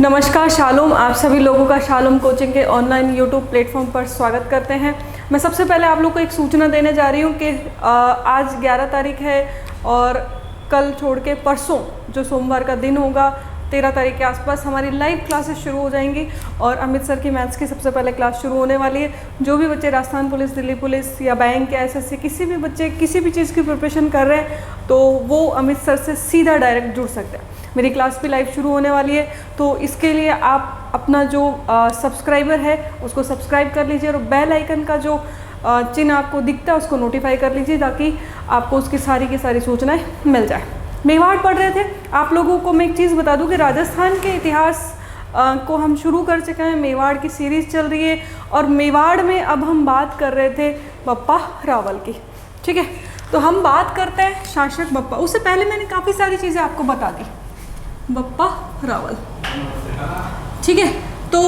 नमस्कार, शालोम। आप सभी लोगों का शालोम कोचिंग के ऑनलाइन यूट्यूब प्लेटफॉर्म पर स्वागत करते हैं। मैं सबसे पहले आप लोग को एक सूचना देने जा रही हूँ कि आज 11 तारीख है और कल छोड़ के परसों जो सोमवार का दिन होगा 13 तारीख के आसपास हमारी लाइव क्लासेस शुरू हो जाएंगी और अमित सर की मैथ्स की सबसे पहले क्लास शुरू होने वाली है। जो भी बच्चे राजस्थान पुलिस, दिल्ली पुलिस या बैंक या एसएससी किसी भी बच्चे किसी भी चीज़ की प्रिपरेशन कर रहे हैं तो वो अमित सर से सीधा डायरेक्ट जुड़ सकते हैं। मेरी क्लास भी लाइव शुरू होने वाली है, तो इसके लिए आप अपना जो सब्सक्राइबर है उसको सब्सक्राइब कर लीजिए और बेल आइकन का जो चिन्ह आपको दिखता है उसको नोटिफाई कर लीजिए ताकि आपको उसकी सारी की सारी सूचनाएं मिल जाए। मेवाड़ पढ़ रहे थे, आप लोगों को मैं एक चीज़ बता दूं कि राजस्थान के इतिहास को हम शुरू कर चुके हैं। मेवाड़ की सीरीज़ चल रही है और मेवाड़ में अब हम बात कर रहे थे बप्पा रावल की। ठीक है, तो हम बात करते हैं शासक बप्पा। उससे पहले मैंने काफ़ी सारी चीज़ें आपको बता दी। बप्पा रावल, ठीक है, तो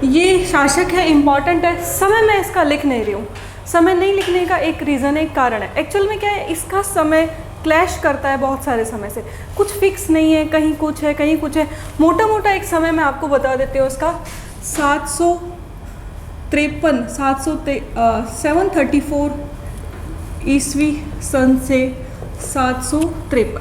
ये शासक है, इम्पॉर्टेंट है। समय मैं इसका लिख नहीं रही हूँ। समय नहीं लिखने का एक रीज़न, एक कारण है। एक्चुअल में क्या है, इसका समय क्लैश करता है बहुत सारे समय से, कुछ फिक्स नहीं है, कहीं कुछ है कहीं कुछ है। मोटा मोटा एक समय मैं आपको बता देती हूँ उसका 734 ईस्वी सन से 753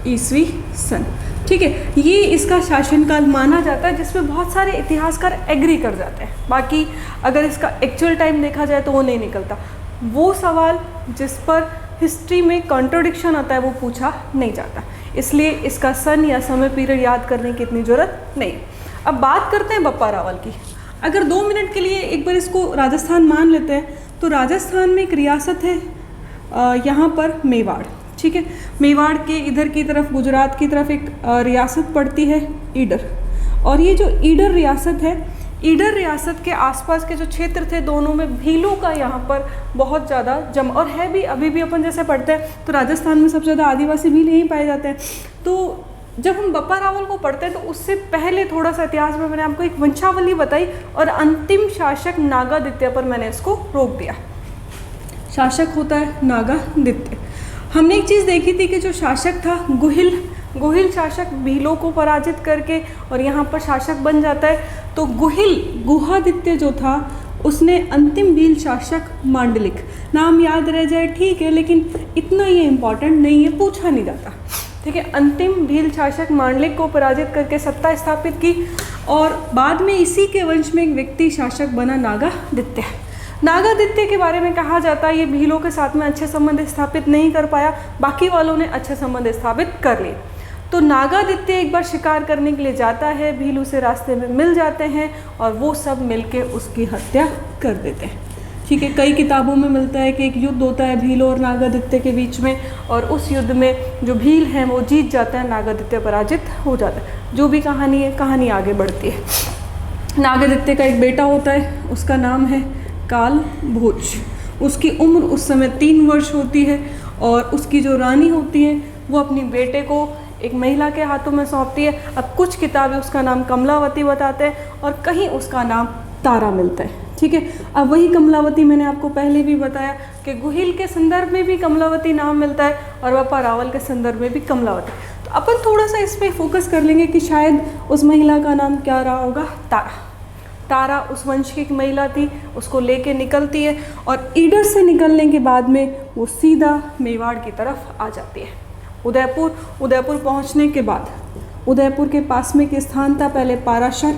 ईस्वी सन। ठीक है, ये इसका शासनकाल माना जाता है जिसमें बहुत सारे इतिहासकार एग्री कर जाते हैं। बाकी अगर इसका एक्चुअल टाइम देखा जाए तो वो नहीं निकलता। वो सवाल जिस पर हिस्ट्री में कॉन्ट्रोडिक्शन आता है वो पूछा नहीं जाता, इसलिए इसका सन या समय पीरियड याद करने की इतनी ज़रूरत नहीं। अब बात करते हैं बप्पा रावल की। अगर 2 मिनट के लिए एक बार इसको राजस्थान मान लेते हैं तो राजस्थान में एक रियासत है यहाँ पर मेवाड़। ठीक है, मेवाड़ के इधर की तरफ गुजरात की तरफ एक रियासत पड़ती है ईडर, और ये जो ईडर रियासत है, ईडर रियासत के आसपास के जो क्षेत्र थे दोनों में भीलों का यहाँ पर बहुत ज़्यादा और है भी। अभी भी अपन जैसे पढ़ते हैं तो राजस्थान में सबसे ज़्यादा आदिवासी भील यहीं पाए जाते हैं। तो जब हम बप्पा रावल को पढ़ते हैं तो उससे पहले थोड़ा सा इतिहास में मैंने आपको एक वंशावली बताई और अंतिम शासक नागादित्य पर मैंने इसको रोक दिया। शासक होता है नागादित्य। हमने एक चीज़ देखी थी कि जो शासक था गुहिल शासक भीलों को पराजित करके और यहाँ पर शासक बन जाता है। तो गुहादित्य जो था उसने अंतिम भील शासक मांडलिक, नाम याद रह जाए ठीक है, लेकिन इतना ये इम्पॉर्टेंट नहीं है, पूछा नहीं जाता। ठीक है, अंतिम भील शासक मांडलिक को पराजित करके सत्ता स्थापित की और बाद में इसी के वंश में एक व्यक्ति शासक बना नागादित्य। नागादित्य के बारे में कहा जाता है ये भीलों के साथ में अच्छे संबंध स्थापित नहीं कर पाया, बाकी वालों ने अच्छे संबंध स्थापित कर लिए। तो नागादित्य एक बार शिकार करने के लिए जाता है, भील उसे रास्ते में मिल जाते हैं और वो सब मिलके उसकी हत्या कर देते हैं। ठीक है, कई किताबों में मिलता है कि एक युद्ध होता है भीलों और नागादित्य के बीच में और उस युद्ध में जो भील हैं वो जीत जाते हैं, नागादित्य पराजित हो जाता है। जो भी कहानी है, कहानी आगे बढ़ती है। नागादित्य का एक बेटा होता है, उसका नाम है काल भोज। उसकी उम्र उस समय 3 वर्ष होती है और उसकी जो रानी होती है वो अपनी बेटे को एक महिला के हाथों में सौंपती है। अब कुछ किताबें उसका नाम कमलावती बताते हैं और कहीं उसका नाम तारा मिलता है। ठीक है, अब वही कमलावती मैंने आपको पहले भी बताया कि गुहिल के संदर्भ में भी कमलावती नाम मिलता है और बप्पा रावल के संदर्भ में भी कमलावती। तो अपन थोड़ा सा इस पर फोकस कर लेंगे कि शायद उस महिला का नाम क्या रहा होगा, तारा उस वंश की एक महिला थी, उसको लेके निकलती है और ईडर से निकलने के बाद में वो सीधा मेवाड़ की तरफ आ जाती है। उदयपुर पहुंचने के बाद उदयपुर के पास में एक स्थान था पहले पाराशर,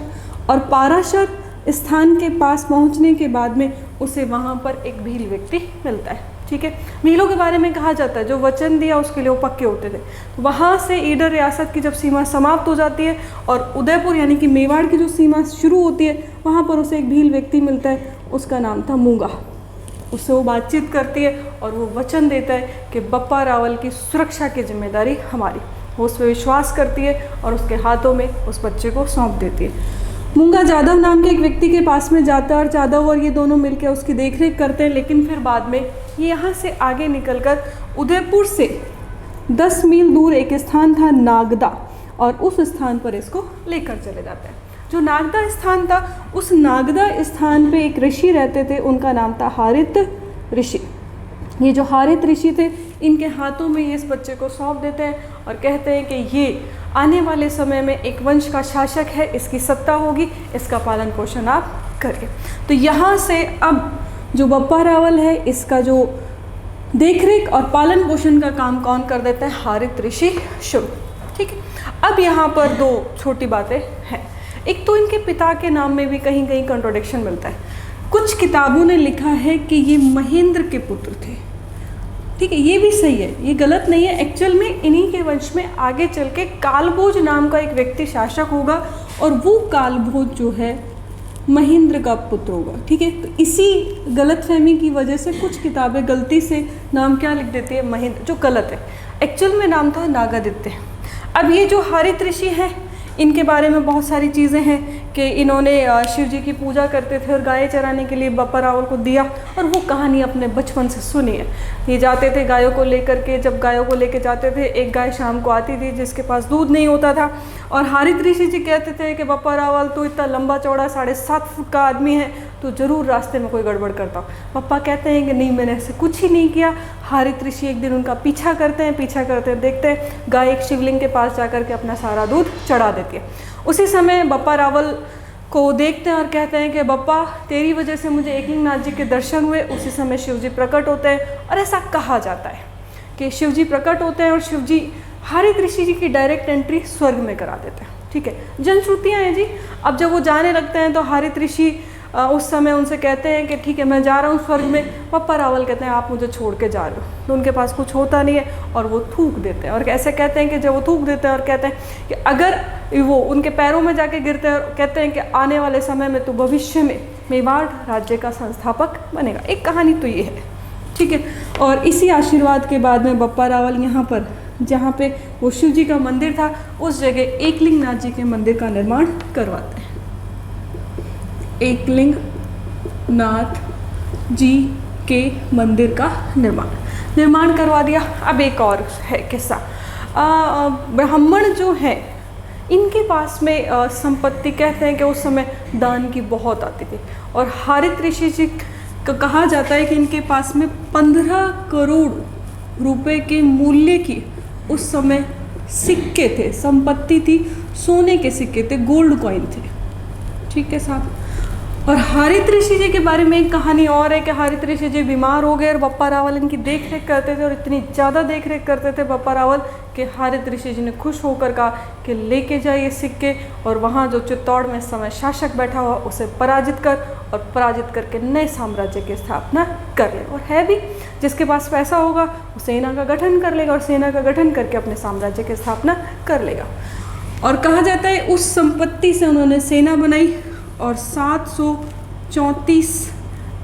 और पाराशर स्थान के पास पहुंचने के बाद में उसे वहाँ पर एक भील व्यक्ति मिलता है। ठीक है, भीलों के बारे में कहा जाता है जो वचन दिया उसके लिए वो पक्के होते थे। वहाँ से ईडर रियासत की जब सीमा समाप्त हो जाती है और उदयपुर यानी कि मेवाड़ की जो सीमा शुरू होती है वहाँ पर उसे एक भील व्यक्ति मिलता है, उसका नाम था मूंगा। उससे वो बातचीत करती है और वो वचन देता है कि बप्पा रावल की सुरक्षा की जिम्मेदारी हमारी। वो उस पर विश्वास करती है और उसके हाथों में उस बच्चे को सौंप देती है। मूंगा जादव नाम के एक व्यक्ति के पास में जाता है और जादव और ये दोनों मिलकर उसकी देखरेख करते हैं, लेकिन फिर बाद में ये यहाँ से आगे निकलकर उदयपुर से 10 मील दूर एक स्थान था नागदा और उस स्थान पर इसको लेकर चले जाते हैं। जो नागदा स्थान था उस नागदा स्थान पे एक ऋषि रहते थे, उनका नाम था हारित ऋषि। ये जो हारित ऋषि थे, इनके हाथों में ये इस बच्चे को सौंप देते हैं और कहते हैं कि ये आने वाले समय में एक वंश का शासक है, इसकी सत्ता होगी, इसका पालन पोषण आप करिए। तो यहाँ से अब जो बप्पा रावल है, इसका जो देखरेख और पालन पोषण का काम कौन कर देता है? हारित ऋषि शुरू। ठीक है, अब यहाँ पर दो छोटी बातें हैं। एक तो इनके पिता के नाम में भी कहीं कहीं कंट्रोडिक्शन मिलता है। कुछ किताबों ने लिखा है कि ये महेंद्र के पुत्र थे। ठीक है, ये भी सही है, ये गलत नहीं है। एक्चुअल में इन्हीं के वंश में आगे चल के कालभोज नाम का एक व्यक्ति शासक होगा और वो कालभोज जो है महेंद्र का पुत्र होगा। ठीक है, तो इसी गलतफहमी की वजह से कुछ किताबें गलती से नाम क्या लिख देती है? महेंद्र, जो गलत है। एक्चुअल में नाम था नागादित्य। अब ये जो हारित ऋषि हैं, इनके बारे में बहुत सारी चीज़ें हैं कि इन्होंने शिव जी की पूजा करते थे और गाय चराने के लिए बप्पा रावल को दिया, और वो कहानी अपने बचपन से सुनी है। ये जाते थे गायों को लेकर के, जब गायों को लेकर जाते थे, एक गाय शाम को आती थी जिसके पास दूध नहीं होता था, और हारित ऋषि जी कहते थे कि बप्पा रावल तो इतना लंबा चौड़ा 7.5 फुट का आदमी है, तो ज़रूर रास्ते में कोई गड़बड़ करता हो। पप्पा कहते हैं कि नहीं, मैंने ऐसे कुछ ही नहीं किया। हारित ऋषि एक दिन उनका पीछा करते हैं, देखते हैं गाय एक शिवलिंग के पास जाकर के अपना सारा दूध चढ़ा देती है। उसी समय बप्पा रावल को देखते हैं और कहते हैं कि बप्पा, तेरी वजह से मुझे एकलिंगनाथ जी के दर्शन हुए। उसी समय शिव जी प्रकट होते हैं, और ऐसा कहा जाता है कि शिव जी प्रकट होते हैं और शिव जी हारित ऋषि जी की डायरेक्ट एंट्री स्वर्ग में करा देते हैं। ठीक है, जनश्रुतियाँ हैं जी। अब जब वो जाने लगते हैं तो हारित ऋषि उस समय उनसे कहते हैं कि ठीक है, मैं जा रहा हूँ स्वर्ग में। बप्पा रावल कहते हैं आप मुझे छोड़ के जा रहे हो। तो उनके पास कुछ होता नहीं है और वो थूक देते हैं, और ऐसे कहते हैं कि जब वो थूक देते हैं और कहते हैं कि अगर वो उनके पैरों में जाके गिरते हैं और कहते हैं कि आने वाले समय में तो भविष्य में मेवाड़ राज्य का संस्थापक बनेगा। एक कहानी तो ये है। ठीक है, और इसी आशीर्वाद के बाद में बप्पा रावल यहाँ पर, जहाँ पे वो शिव जी का मंदिर था, उस जगह एकलिंगनाथ जी के मंदिर का निर्माण करवाते हैं। एकलिंगनाथ जी के मंदिर का निर्माण करवा दिया। अब एक और है किस्सा। ब्राह्मण जो है, इनके पास में संपत्ति, कहते हैं कि उस समय दान की बहुत आती थी, और हारित ऋषि जी का कहा जाता है कि इनके पास में 15 करोड़ रुपए के मूल्य की उस समय सिक्के थे, संपत्ति थी, सोने के सिक्के थे, गोल्ड कॉइन थे। ठीक है साहब। और हारित ऋषि जी के बारे में एक कहानी और है कि हारित ऋषि जी बीमार हो गए और बप्पा रावल इनकी देख रेख करते थे, और इतनी ज़्यादा देख रेख करते थे बप्पा रावल कि हारित ऋषि जी ने खुश होकर कहा कि लेके जाइए सिक्के, और वहाँ जो चित्तौड़ में इस समय शासक बैठा हुआ उसे पराजित कर, और पराजित करके नए साम्राज्य की स्थापना कर ले। और है भी, जिसके पास पैसा होगा वो सेना का गठन कर लेगा, और सेना का गठन करके अपने साम्राज्य की स्थापना कर लेगा। और कहा जाता है उस संपत्ति से उन्होंने सेना बनाई, और 734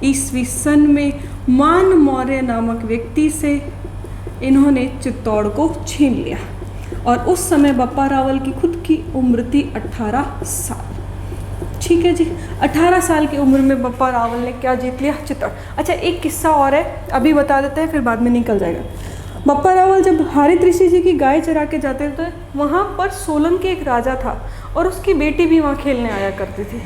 ईस्वी सन में मान मौर्य नामक व्यक्ति से इन्होंने चित्तौड़ को छीन लिया। और उस समय बप्पा रावल की खुद की उम्र थी 18 साल। ठीक है जी, 18 साल की उम्र में बप्पा रावल ने क्या जीत लिया? चित्तौड़। अच्छा, एक किस्सा और है, अभी बता देते हैं, फिर बाद में निकल जाएगा। बप्पा रावल जब हारित ऋषि जी की गाय चरा के जाते थे, वहाँ पर सोलन के एक राजा था, और उसकी बेटी भी वहाँ खेलने आया करती थी।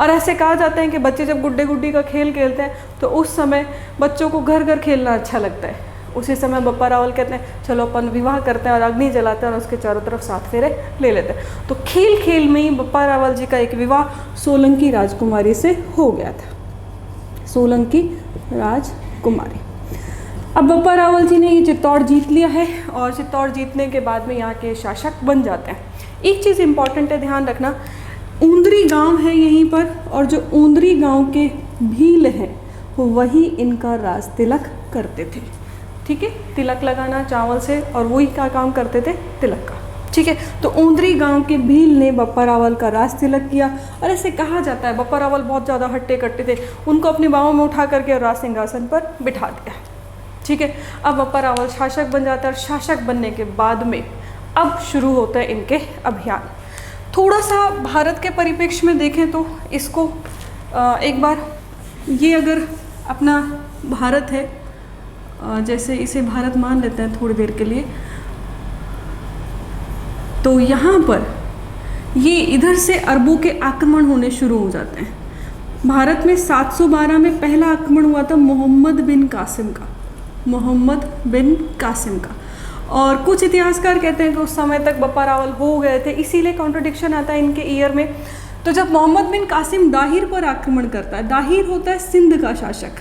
और ऐसे कहा जाता है कि बच्चे जब गुड्डे गुड्डी का खेल खेलते हैं तो उस समय बच्चों को घर घर खेलना अच्छा लगता है। उसी समय बप्पा रावल कहते हैं चलो अपन विवाह करते हैं, और अग्नि जलाते हैं और उसके चारों तरफ 7 फेरे ले लेते हैं। तो खेल खेल में ही बप्पा रावल जी का एक विवाह सोलंकी राजकुमारी से हो गया था, सोलंकी राजकुमारी। अब बप्पा रावल जी ने ये चित्तौड़ जीत लिया है, और चित्तौड़ जीतने के बाद में यहाँ के शासक बन जाते हैं। एक चीज़ इंपॉर्टेंट है, ध्यान रखना, ऊंदरी गांव है यहीं पर, और जो ऊंदरी गांव के भील हैं वही इनका राज तिलक करते थे। ठीक है, तिलक लगाना चावल से, और वही क्या काम करते थे? तिलक का। ठीक है, तो ऊंदरी गांव के भील ने बप्पा रावल का राज तिलक किया। और ऐसे कहा जाता है बप्पा रावल बहुत ज़्यादा हट्टे कट्टे थे, उनको अपनी बाहों में उठा करके राज सिंहासन पर बिठा दिया। ठीक है, अब बप्पा रावल शासक बन जाता है, और शासक बनने के बाद में अब शुरू होता है इनके अभियान। थोड़ा सा भारत के परिप्रेक्ष्य में देखें तो इसको एक बार, ये अगर अपना भारत है, जैसे इसे भारत मान लेते हैं थोड़ी देर के लिए, तो यहाँ पर ये इधर से अरबों के आक्रमण होने शुरू हो जाते हैं। भारत में 712 में पहला आक्रमण हुआ था मोहम्मद बिन कासिम का। मोहम्मद बिन कासिम का। और कुछ इतिहासकार कहते हैं कि उस समय तक बप्पा रावल हो गए थे, इसीलिए कॉन्ट्रडिक्शन आता है इनके ईयर में। तो जब मोहम्मद बिन कासिम दाहिर पर आक्रमण करता है, दाहिर होता है सिंध का शासक,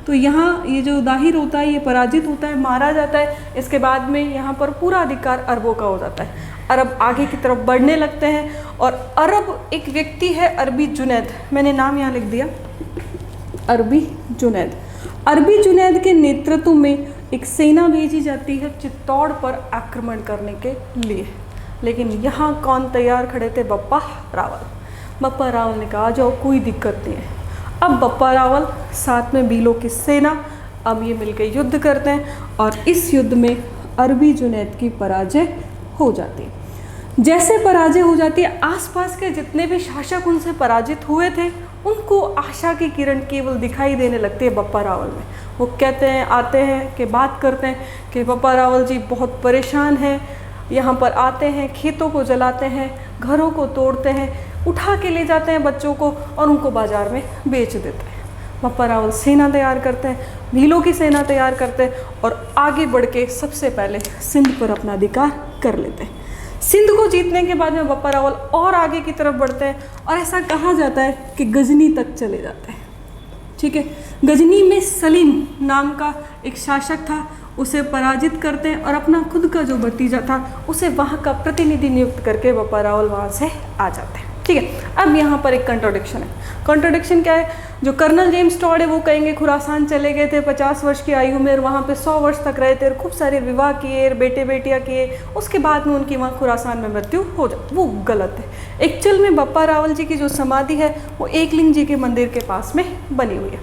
तो यहाँ ये जो दाहिर होता है ये पराजित होता है, मारा जाता है। इसके बाद में यहाँ पर पूरा अधिकार अरबों का हो जाता है। अरब आगे की तरफ बढ़ने लगते हैं और अरब एक व्यक्ति है अरबी जुनैद, मैंने नाम यहाँ लिख दिया, अरबी जुनैद। अरबी जुनैद के नेतृत्व में एक सेना भेजी जाती है चित्तौड़ पर आक्रमण करने के लिए, लेकिन यहाँ कौन तैयार खड़े थे? बप्पा रावल। बप्पा रावल ने कहा आ जाओ, कोई दिक्कत नहीं है। अब बप्पा रावल साथ में भीलों की सेना, अब ये मिलकर युद्ध करते हैं और इस युद्ध में अरबी जुनैद की पराजय हो जाती है। जैसे पराजय हो जाती है, आसपास के जितने भी शासक उनसे पराजित हुए थे उनको आशा की किरण केवल दिखाई देने लगती है बप्पा रावल में। वो कहते हैं, आते हैं कि बात करते हैं कि बप्पा रावल जी बहुत परेशान हैं, यहाँ पर आते हैं, खेतों को जलाते हैं, घरों को तोड़ते हैं, उठा के ले जाते हैं बच्चों को और उनको बाज़ार में बेच देते हैं। बप्पा रावल सेना तैयार करते हैं, भीलों की सेना तैयार करते हैं और आगे बढ़ के सबसे पहले सिंध पर अपना अधिकार कर लेते हैं। सिंध को जीतने के बाद में बप्पा रावल और आगे की तरफ बढ़ते हैं और ऐसा कहा जाता है कि गजनी तक चले जाते हैं। ठीक है, गजनी में सलीम नाम का एक शासक था, उसे पराजित करते हैं और अपना खुद का जो भतीजा था उसे वहाँ का प्रतिनिधि नियुक्त करके बप्पा रावल वहाँ से आ जाते हैं। ठीक है, अब यहाँ पर एक कंट्रोडिक्शन है। कंट्रोडिक्शन क्या है? जो कर्नल जेम्स टॉड है वो कहेंगे खुरासान चले गए थे 50 वर्ष की आयु में और वहाँ पे 100 वर्ष तक रहे थे और खूब सारे विवाह किए, बेटे बेटियाँ किए, उसके बाद में उनकी वहाँ खुरासान में मृत्यु हो जाए। वो गलत है। एक्चुअल में बप्पा रावल जी की जो समाधि है वो एकलिंग जी के मंदिर के पास में बनी हुई है।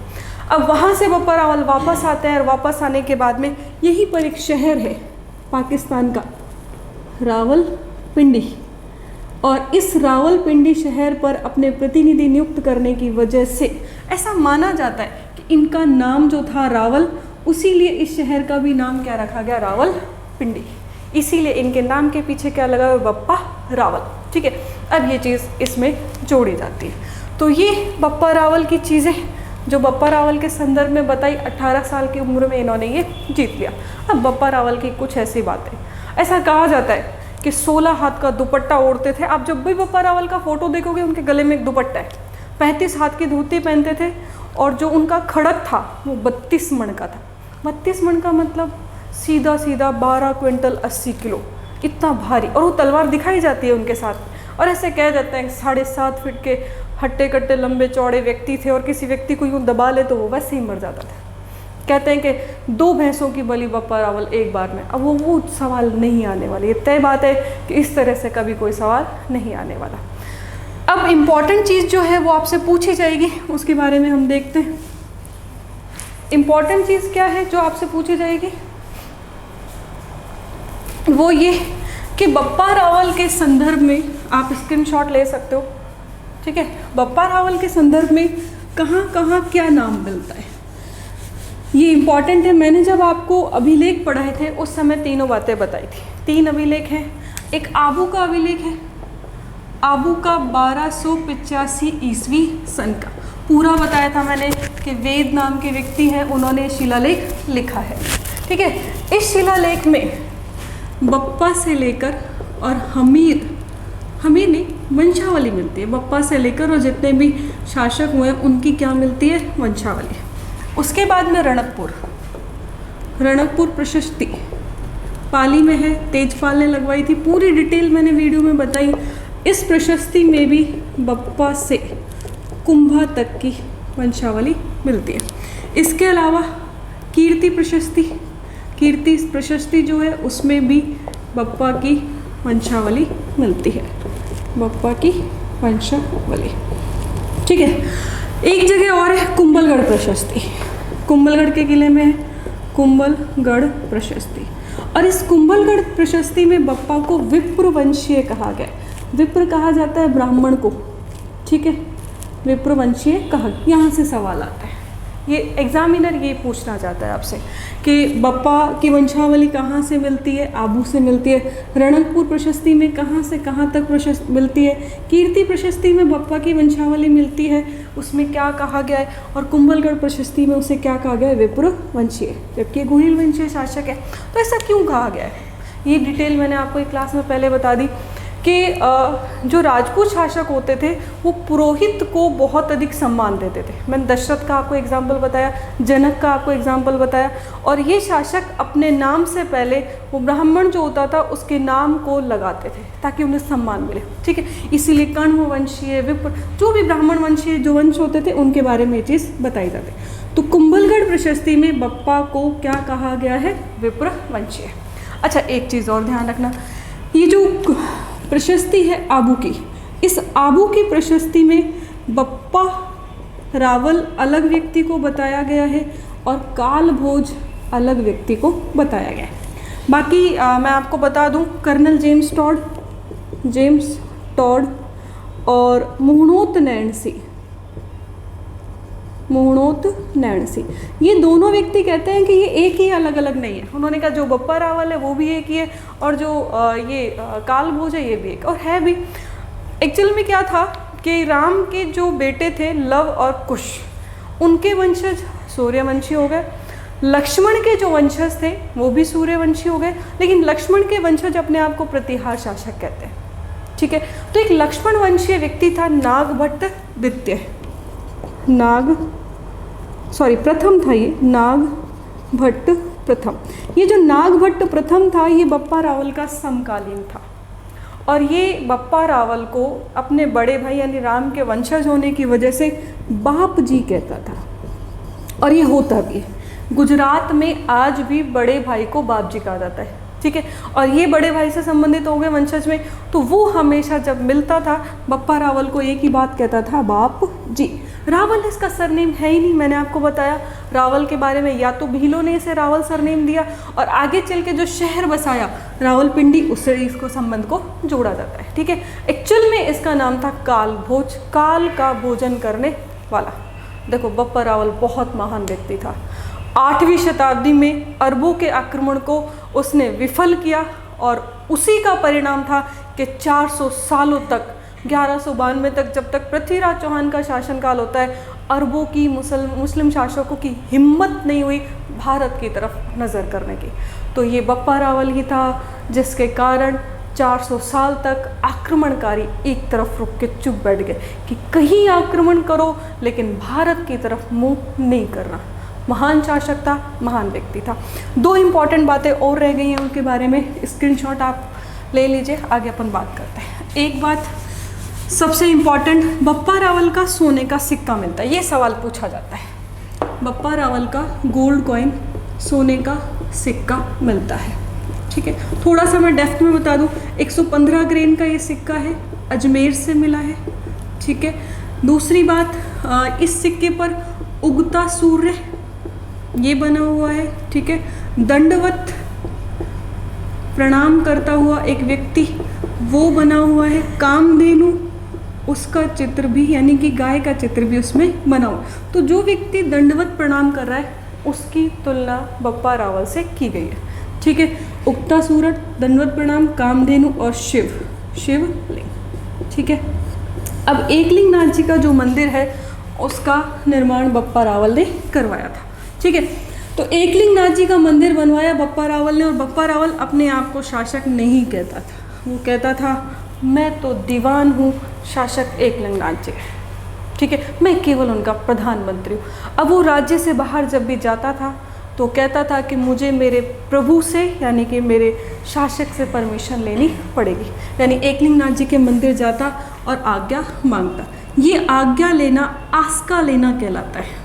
अब वहाँ से बप्पा रावल वापस आते हैं और वापस आने के बाद में यहीं पर एक शहर है पाकिस्तान का, रावलपिंडी, और इस रावलपिंडी शहर पर अपने प्रतिनिधि नियुक्त करने की वजह से ऐसा माना जाता है कि इनका नाम जो था रावल, उसीलिए इस शहर का भी नाम क्या रखा गया? रावलपिंडी। इसीलिए इनके नाम के पीछे क्या लगा हुआ? बप्पा रावल। ठीक है, अब ये चीज़ इसमें जोड़ी जाती है। तो ये बप्पा रावल की चीज़ें जो बप्पा रावल के संदर्भ में बताई, 18 साल की उम्र में इन्होंने ये जीत लिया। अब बप्पा रावल की कुछ ऐसी बातें, ऐसा कहा जाता है कि 16 हाथ का दुपट्टा ओढ़ते थे। आप जब भी बप्पा रावल का फोटो देखोगे उनके गले में एक दुपट्टा है। 35 हाथ की धोती पहनते थे और जो उनका खड़ग था वो 32 मण का था। 32 मण का मतलब सीधा सीधा 12 क्विंटल 80 किलो, इतना भारी। और वो तलवार दिखाई जाती है उनके साथ। और ऐसे कहा जाता है 7.5 फीट के हट्टे कट्टे लंबे चौड़े व्यक्ति थे और किसी व्यक्ति को यूँ दबा ले तो वो वैसे ही मर जाता था। कहते हैं कि 2 भैंसों की बलि बप्पा रावल एक बार में। अब वो सवाल नहीं आने वाले, ये तय बात है कि इस तरह से कभी कोई सवाल नहीं आने वाला। अब इम्पॉर्टेंट चीज़ जो है वो आपसे पूछी जाएगी, उसके बारे में हम देखते हैं। इम्पॉर्टेंट चीज़ क्या है जो आपसे पूछी जाएगी? वो ये कि बप्पा रावल के संदर्भ में आप स्क्रीनशॉट ले सकते हो। ठीक है, बप्पा रावल के संदर्भ में कहाँ कहाँ क्या नाम मिलता है, ये इम्पॉर्टेंट है। मैंने जब आपको अभिलेख पढ़ाए थे उस समय तीनों बातें बताई थी। 3 अभिलेख हैं। एक आबू का अभिलेख है, आबू का 1285 ईस्वी सन का पूरा बताया था मैंने कि वेद नाम के व्यक्ति हैं, उन्होंने शिलालेख लिखा है। ठीक है, इस शिलालेख में बप्पा से लेकर और हमीर नहीं, वंशावली मिलती है। बप्पा से लेकर और जितने भी शासक हुए उनकी क्या मिलती है? वंशावली। उसके बाद में रणकपुर प्रशस्ति पाली में है, तेजपाल ने लगवाई थी। पूरी डिटेल मैंने वीडियो में बताई। इस प्रशस्ति में भी बप्पा से कुंभा तक की वंशावली मिलती है। इसके अलावा कीर्ति प्रशस्ति जो है उसमें भी बप्पा की वंशावली मिलती है, बप्पा की वंशावली। ठीक है, एक जगह और है कुंभलगढ़ प्रशस्ति, कुंभलगढ़ के किले में है कुंभलगढ़ प्रशस्ति। और इस कुंभलगढ़ प्रशस्ति में बप्पा को विप्र वंशीय कहा गया। विप्र कहा जाता है ब्राह्मण को। ठीक है, विप्र वंशीय कहा, यहाँ से सवाल आता है ये एग्जामिनर ये पूछना चाहता है आपसे कि बप्पा की वंशावली कहाँ से मिलती है, आबू से मिलती है। रणकपुर प्रशस्ति में कहाँ से कहाँ तक प्रशस्ति मिलती है। कीर्ति प्रशस्ति में बप्पा की वंशावली मिलती है, उसमें क्या कहा गया है। और कुंभलगढ़ प्रशस्ति में उसे क्या कहा गया है, विप्र वंशीय, जबकि घुरिल वंशीय शासक है। तो ऐसा क्यों कहा गया है, ये डिटेल मैंने आपको एक क्लास में पहले बता दी कि जो राजपूत शासक होते थे वो पुरोहित को बहुत अधिक सम्मान देते थे। मैंने दशरथ का आपको एग्जाम्पल बताया, जनक का आपको एग्जाम्पल बताया। और ये शासक अपने नाम से पहले वो ब्राह्मण जो होता था उसके नाम को लगाते थे ताकि उन्हें सम्मान मिले, ठीक है। इसीलिए कण्व वंशीय, विप्र, जो भी ब्राह्मण वंशीय जो वंश होते थे उनके बारे में ये चीज़ बताई जाती। तो कुंभलगढ़ प्रशस्ति में बप्पा को क्या कहा गया है, विप्र वंशीय। अच्छा, एक चीज़ और ध्यान रखना, ये जो प्रशस्ति है आबू की, इस आबू की प्रशस्ति में बप्पा रावल अलग व्यक्ति को बताया गया है और काल भोज अलग व्यक्ति को बताया गया है। बाकी मैं आपको बता दूं, कर्नल जेम्स टॉड और मुहणोत नैणसी, ये दोनों व्यक्ति कहते हैं कि ये एक ही, अलग अलग नहीं है। उन्होंने कहा जो बप्पा रावल है वो भी एक ही है और जो ये काल भोज है ये भी एक, और है भी। एक्चुअल में क्या था कि राम के जो बेटे थे लव और कुश, उनके वंशज सूर्यवंशी हो गए। लक्ष्मण के जो वंशज थे वो भी सूर्यवंशी हो गए, लेकिन लक्ष्मण के वंशज अपने आप को प्रतिहार शासक कहते हैं, ठीक है। तो एक लक्ष्मण वंशीय व्यक्ति था नागभट्ट द्वितीय, प्रथम था ये, नागभट्ट प्रथम। ये जो नागभट्ट प्रथम था ये बप्पा रावल का समकालीन था और ये बप्पा रावल को अपने बड़े भाई यानी राम के वंशज होने की वजह से बाप जी कहता था, और ये होता भी है। गुजरात में आज भी बड़े भाई को बाप जी कहा जाता है, ठीक है। और ये बड़े भाई से संबंधित हो गए वंशज में, तो वो हमेशा जब मिलता था बप्पा रावल को एक ही बात कहता था, बाप जी। रावल इसका सरनेम है ही नहीं, मैंने आपको बताया रावल के बारे में, या तो भीलों ने इसे रावल सरनेम दिया और आगे चल के जो शहर बसाया रावलपिंडी, उससे इसको संबंध को जोड़ा जाता है, ठीक है। एक्चुअल में इसका नाम था काल भोज, काल का भोजन करने वाला। देखो बप्पा रावल बहुत महान व्यक्ति था। 8वीं शताब्दी में अरबों के आक्रमण को उसने विफल किया और उसी का परिणाम था कि 400 सालों तक, 1192 तक, जब तक पृथ्वीराज चौहान का शासनकाल होता है, अरबों की मुस्लिम शासकों की हिम्मत नहीं हुई भारत की तरफ नज़र करने की। तो ये बप्पा रावल ही था जिसके कारण 400 साल तक आक्रमणकारी एक तरफ रुक के चुप बैठ गए कि कहीं आक्रमण करो लेकिन भारत की तरफ मुंह नहीं करना। महान शासक था, महान व्यक्ति था। 2 इम्पॉर्टेंट बातें और रह गई हैं उनके बारे में, स्क्रीनशॉट आप ले लीजिए, आगे अपन बात करते हैं। एक बात सबसे इम्पॉर्टेंट, बप्पा रावल का सोने का सिक्का मिलता है, ये सवाल पूछा जाता है। बप्पा रावल का गोल्ड कॉइन, सोने का सिक्का मिलता है, ठीक है। थोड़ा सा मैं डेप्थ में बता दूं, 115 ग्रेन का ये सिक्का है, अजमेर से मिला है, ठीक है। दूसरी बात, इस सिक्के पर उगता सूर्य ये बना हुआ है, ठीक है। दंडवत प्रणाम करता हुआ एक व्यक्ति वो बना हुआ है। कामधेनु, उसका चित्र भी, यानी कि गाय का चित्र भी उसमें बना हुआ। तो जो व्यक्ति दंडवत प्रणाम कर रहा है उसकी तुलना बप्पा रावल से की गई है, ठीक है। उगता सूरज, दंडवत प्रणाम, कामधेनु और शिवलिंग, ठीक है। अब एकलिंगनाथ जी का जो मंदिर है उसका निर्माण बप्पा रावल ने करवाया था, ठीक है। तो एकलिंगनाथ जी का मंदिर बनवाया बप्पा रावल ने, और बप्पा रावल अपने आप को शासक नहीं कहता था, वो कहता था मैं तो दीवान हूँ शासक एकलिंगनाथ जी, ठीक है, मैं केवल उनका प्रधानमंत्री हूँ। अब वो राज्य से बाहर जब भी जाता था तो कहता था कि मुझे मेरे प्रभु से, यानी कि मेरे शासक से परमिशन लेनी पड़ेगी। यानी एकलिंगनाथ जी के मंदिर जाता और आज्ञा मांगता। ये आज्ञा लेना आस्का लेना कहलाता है,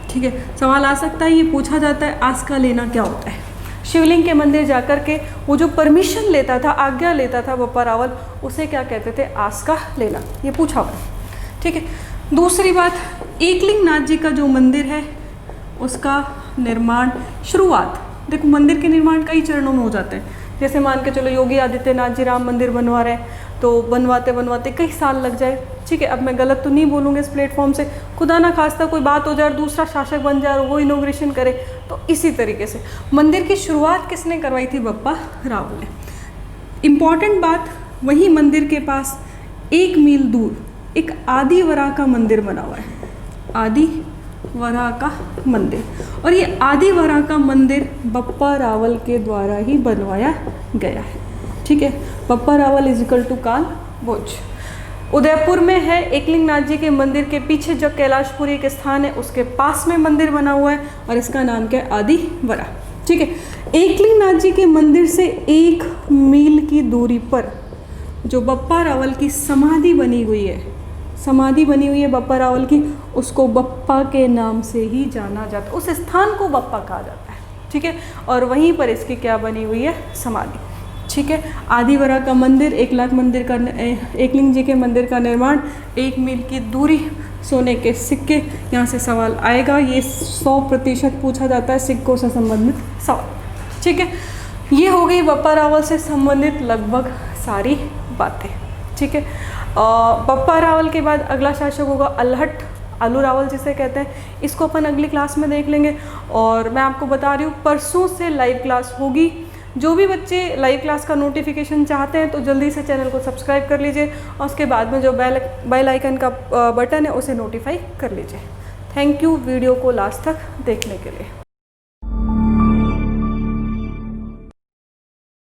ठीक है। सवाल आ सकता है, ये पूछा जाता है आस्का लेना क्या होता है। शिवलिंग के मंदिर जाकर के वो जो परमिशन लेता था, आज्ञा लेता था बप्पा रावल, उसे क्या कहते थे, आस्का लेना, ये पूछा हुआ है, ठीक है। दूसरी बात, एकलिंगनाथ जी का जो मंदिर है उसका निर्माण शुरुआत, देखो मंदिर के निर्माण कई चरणों में हो जाते हैं। जैसे मान के चलो योगी आदित्यनाथ जी राम मंदिर बनवा रहे हैं तो बनवाते बनवाते कई साल लग जाए, ठीक है। अब मैं गलत तो नहीं बोलूँगी इस प्लेटफॉर्म से, खुदा ना खास्ता कोई बात हो जाए और दूसरा शासक बन जाए और वो इनॉग्रेशन करे, तो इसी तरीके से मंदिर की शुरुआत किसने करवाई थी? बप्पा रावल ने। इम्पॉर्टेंट बात, वही मंदिर के पास 1 मील दूर एक आदि वरा का मंदिर बना हुआ है, आदि वरा का मंदिर, और ये आदि वरा का मंदिर बप्पा रावल के द्वारा ही बनवाया गया है, ठीक है। बप्पा रावल इजिकल टू काल भोज। उदयपुर में है एकलिंगनाथ जी के मंदिर के पीछे जो कैलाशपुरी एक स्थान है उसके पास में मंदिर बना हुआ है और इसका नाम क्या है? आदि वरा, ठीक है। एकलिंगनाथ जी के मंदिर से 1 मील की दूरी पर जो बप्पा रावल की समाधि बनी हुई है, समाधि बनी हुई है बप्पा रावल की, उसको बप्पा के नाम से ही जाना जाता है, उस स्थान को बप्पा कहा जाता है, ठीक है। और वहीं पर इसकी क्या बनी हुई है? समाधि, ठीक है। आदिवरा का मंदिर, एकलिंग जी के मंदिर का निर्माण, 1 मील की दूरी, सोने के सिक्के। यहाँ से सवाल आएगा, ये 100% पूछा जाता है सिक्कों से संबंधित सवाल, ठीक है। ये हो गई बप्पा रावल से संबंधित लगभग सारी बातें, ठीक है। बप्पा रावल के बाद अगला शासक होगा अल्हट, आलू रावल जिसे कहते हैं, इसको अपन अगली क्लास में देख लेंगे। और मैं आपको बता रही हूँ परसों से लाइव क्लास होगी। जो भी बच्चे लाइव क्लास का नोटिफिकेशन चाहते हैं तो जल्दी से चैनल को सब्सक्राइब कर लीजिए और उसके बाद में जो बेल आइकन का बटन है उसे नोटिफाई कर लीजिए। थैंक यू वीडियो को लास्ट तक देखने के लिए।